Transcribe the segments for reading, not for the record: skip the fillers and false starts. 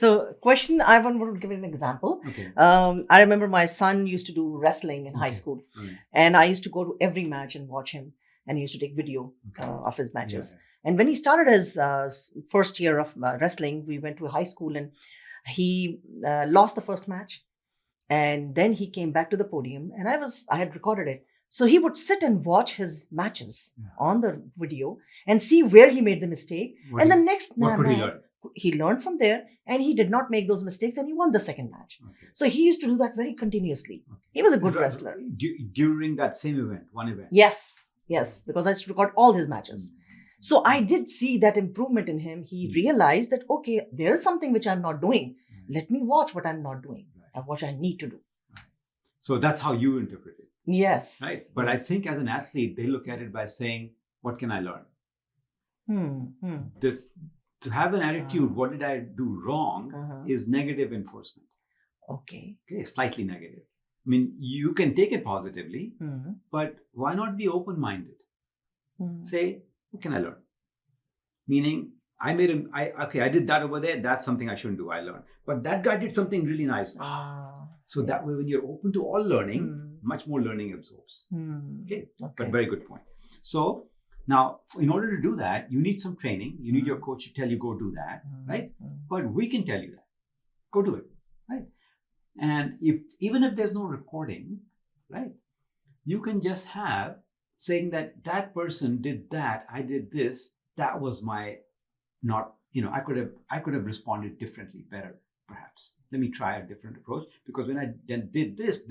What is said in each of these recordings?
So, question, I want to give you an example. Okay. I remember my son used to do wrestling in high Okay. school, Right. and I used to go to every match and watch him, and he used to take video Okay. of his matches. Yeah. And when he started his first year of wrestling, we went to high school, and he lost the first match, and then he came back to the podium, and I had recorded it. So he would sit and watch his matches Yeah. on the video and see where he made the mistake. What And the did- next What could he match, learn? he learned from there, and he did not make those mistakes, and he won the second match. Okay. So he used to do that very continuously. Okay. He was a good Right. wrestler. During that same event, one event. Yes, because I used to record all his matches. So I did see that improvement in him. He realized that, okay, there is something which I'm not doing. Let me watch what I'm not doing and what I need to do. So that's how you interpret it, Yes. right? But I think as an athlete, they look at it by saying, what can I learn? To have an attitude, what did I do wrong, is negative enforcement. Okay. Okay, slightly negative. I mean, you can take it positively, but why not be open-minded? Say, what can I learn? Meaning, I did that over there. That's something I shouldn't do. I learned. But that guy did something really nice. So that way, when you're open to all learning, much more learning absorbs. Okay, but very good point. So now, in order to do that, you need some training. You need your coach to tell you, go do that, right? But we can tell you that. Go do it, right? And even if there's no recording, right, you can just have saying that person did that, I did this, that was my not, I could have responded differently, better, perhaps. Let me try a different approach, because when I then did this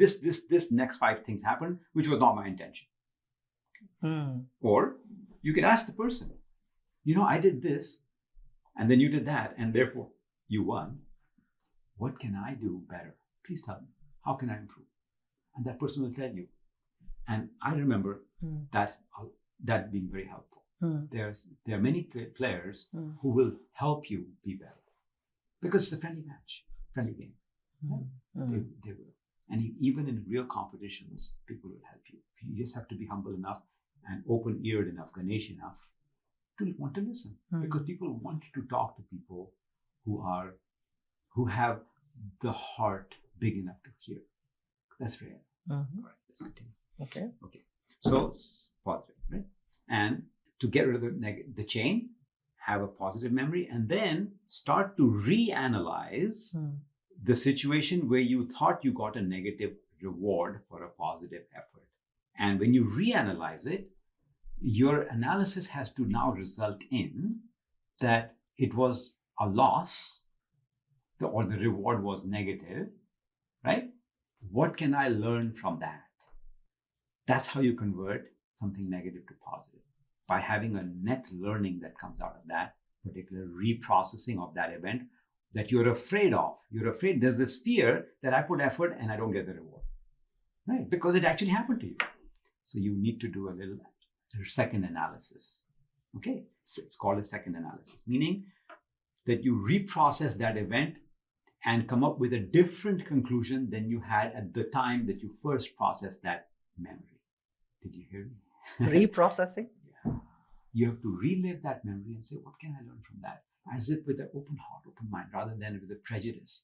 next 5 things happened, which was not my intention. Or you can ask the person, I did this, and then you did that, and therefore you won. What can I do better? Please tell me. How can I improve? And that person will tell you. And I remember that being very helpful. There are many players who will help you be better, because it's a friendly match, friendly game. They will. And even in real competitions, people will help you. You just have to be humble enough and open-eared enough, Ganesh enough, to want to listen. Because people want to talk to people who have the heart big enough to hear. That's rare. All right, let's continue. Okay. So positive, right? And to get rid of the chain, have a positive memory, and then start to reanalyze the situation where you thought you got a negative reward for a positive effort. And when you reanalyze it, your analysis has to now result in that it was a loss, or the reward was negative, right? What can I learn from that? That's how you convert something negative to positive, by having a net learning that comes out of that particular reprocessing of that event that you're afraid of. You're afraid, there's this fear that I put effort and I don't get the reward, right? Because it actually happened to you. So you need to do a little second analysis. Okay, so it's called a second analysis, meaning that you reprocess that event and come up with a different conclusion than you had at the time that you first processed that memory. Did you hear me? Reprocessing? Yeah. You have to relive that memory and say, what can I learn from that? As if with an open heart, open mind, rather than with a prejudice.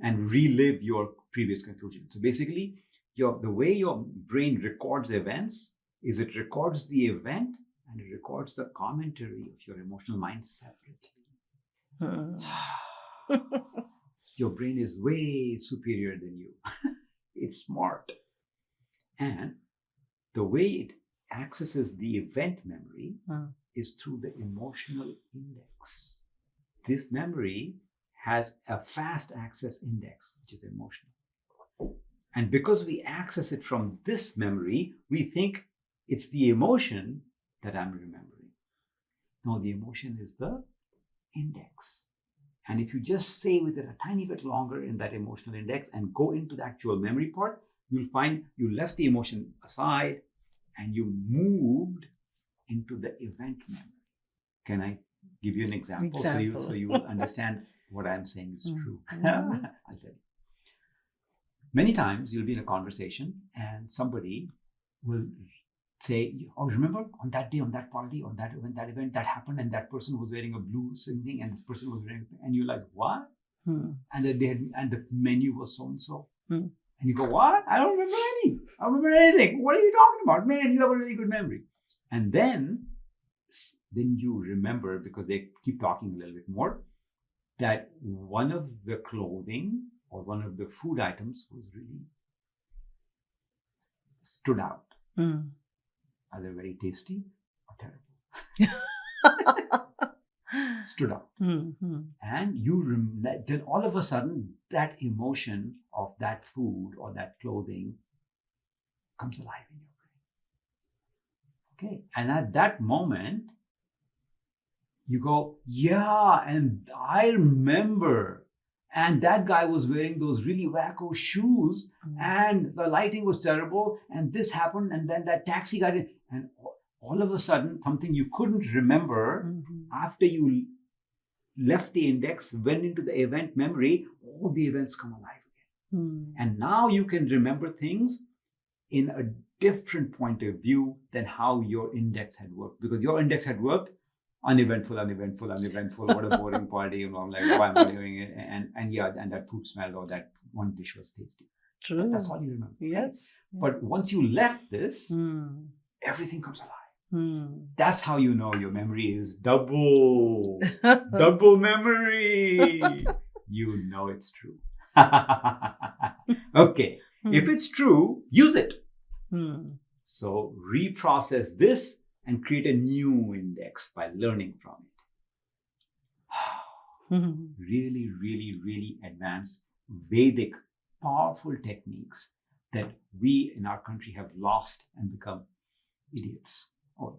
And relive your previous conclusion. So basically, the way your brain records events is it records the event and it records the commentary of your emotional mind separately. Your brain is way superior than you. It's smart. And the way it accesses the event memory is through the emotional index. This memory has a fast access index, which is emotional. And because we access it from this memory, we think it's the emotion that I'm remembering. No, the emotion is the index. And if you just stay with it a tiny bit longer in that emotional index and go into the actual memory part, you'll find you left the emotion aside and you moved into the event memory. Can I give you an example? So you will understand what I'm saying is true. I'll tell you. Many times you'll be in a conversation and somebody will say, oh, remember on that day, on that party, on that event that happened, and that person was wearing a blue something, and this person was wearing, and you're like, what? And then and the menu was so and so. And you go, what? I don't remember any. I don't remember anything. What are you talking about? Man, you have a really good memory. And then you remember, because they keep talking a little bit more, that one of the clothing or one of the food items was really stood out. Either very tasty or terrible. Stood out. And you then all of a sudden, that emotion of that food or that clothing comes alive in your brain. Okay. And at that moment, you go, yeah, and I remember. And that guy was wearing those really wacko shoes, and the lighting was terrible, and this happened, and then that taxi guy did, and all of a sudden, something you couldn't remember after you left the index, went into the event memory, all the events come alive again. And now you can remember things in a different point of view than how your index had worked, because your index had worked uneventful, what a boring party, and I'm like, why am I doing it? And yeah, and that food smelled, or that one dish was tasty. True. But that's all you remember. Yes. But once you left this, everything comes alive. That's how you know your memory is double memory. You know it's true. Okay. If it's true, use it. So reprocess this and create a new index by learning from it. Really, really, really advanced Vedic, powerful techniques that we in our country have lost and become idiots or